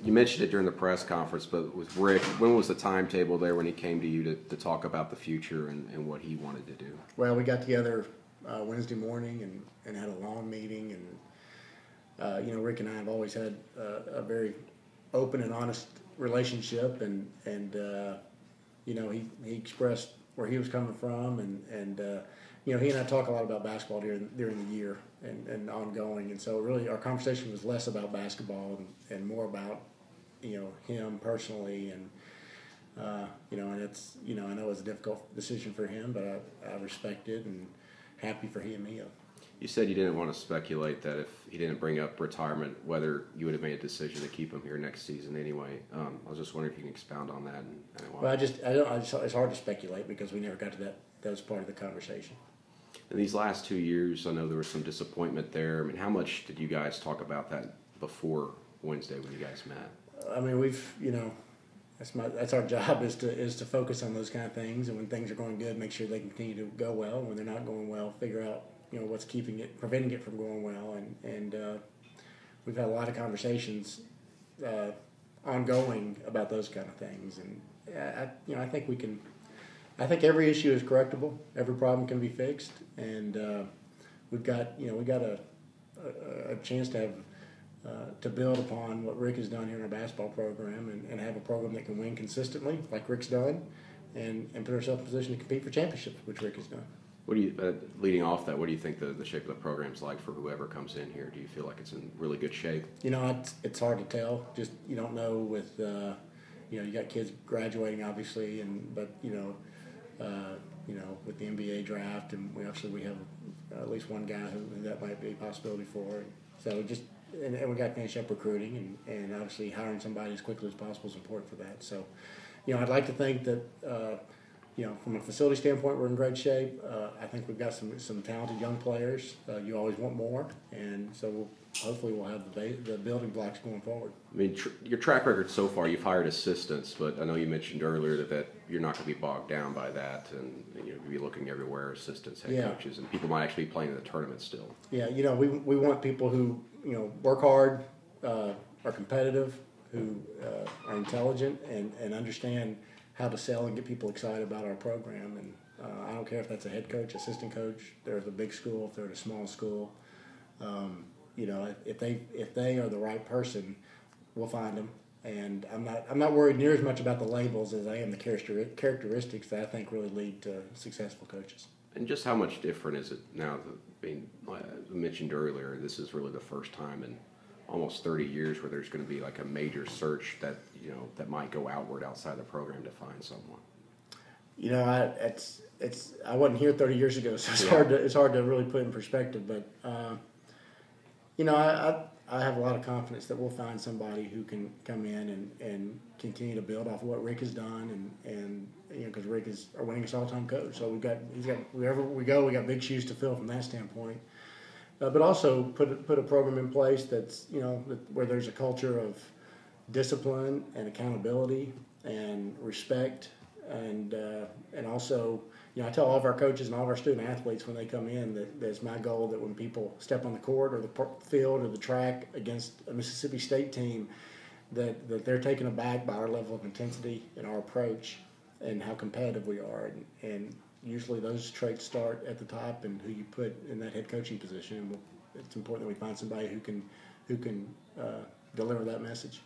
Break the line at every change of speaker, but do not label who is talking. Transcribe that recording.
You mentioned it during the press conference, but with Rick, when was the timetable there when he came to you to talk about the future and what he wanted to do?
Well, we got together Wednesday morning and had a long meeting, and Rick and I have always had a very open and honest relationship, and he expressed where he was coming from, and he and I talk a lot about basketball during the year and ongoing, and so really our conversation was less about basketball and more about him personally, and and it's I know it's a difficult decision for him, but I respect it and happy for he and me.
You said you didn't want to speculate that if he didn't bring up retirement, whether you would have made a decision to keep him here next season anyway. I was just wondering if you can expound on that. And why.
Well, it's hard to speculate because we never got to that. That was part of the conversation.
In these last 2 years, I know there was some disappointment there. I mean, how much did you guys talk about that before Wednesday when you guys met?
I mean, that's our job is to focus on those kind of things, and when things are going good, make sure they continue to go well. And when they're not going well, figure out what's preventing it from going well, and we've had a lot of conversations ongoing about those kind of things, and I think we can. I think every issue is correctable. Every problem can be fixed, and we got a chance to have to build upon what Rick has done here in our basketball program, and have a program that can win consistently, like Rick's done, and put ourselves in a position to compete for championships, which Rick has done.
What do you, leading off that, what do you think the shape of the program's like for whoever comes in here? Do you feel like it's in really good shape?
It's hard to tell. Just you don't know with you got kids graduating obviously, but with the NBA draft, and we have at least one guy who that might be a possibility for. So and we got to finish up recruiting, and obviously hiring somebody as quickly as possible is important for that. So, I'd like to think that from a facility standpoint, we're in great shape. I think we've got some talented young players. You always want more, and so hopefully we'll have the building blocks going forward.
I mean, your track record so far, you've hired assistants, but I know you mentioned earlier that you're not going to be bogged down by that, and you'll be looking everywhere, assistants, head coaches, and people might actually be playing in the tournament still.
Yeah, we want people who work hard, are competitive, who are intelligent, and understand how to sell and get people excited about our program. And I don't care if that's a head coach, assistant coach, they're at a big school, if they're at a small school. If they are the right person, we'll find them. And I'm not worried near as much about the labels as I am the characteristics that I think really lead to successful coaches.
And just how much different is it now? Being mentioned earlier, this is really the first time in almost 30 years where there's going to be like a major search that that might go outward outside the program to find someone.
I wasn't here 30 years ago, so it's hard to really put in perspective. But I have a lot of confidence that we'll find somebody who can come in and continue to build off of what Rick has done, and because Rick is our winningest all-time coach, so wherever we go, we got big shoes to fill from that standpoint. But also put a program in place that's where there's a culture of discipline and accountability and respect, and also I tell all of our coaches and all of our student athletes when they come in that it's my goal that when people step on the court or the field or the track against a Mississippi State team, that they're taken aback by our level of intensity and our approach and how competitive we are, and usually those traits start at the top and who you put in that head coaching position. And it's important that we find somebody who can deliver that message.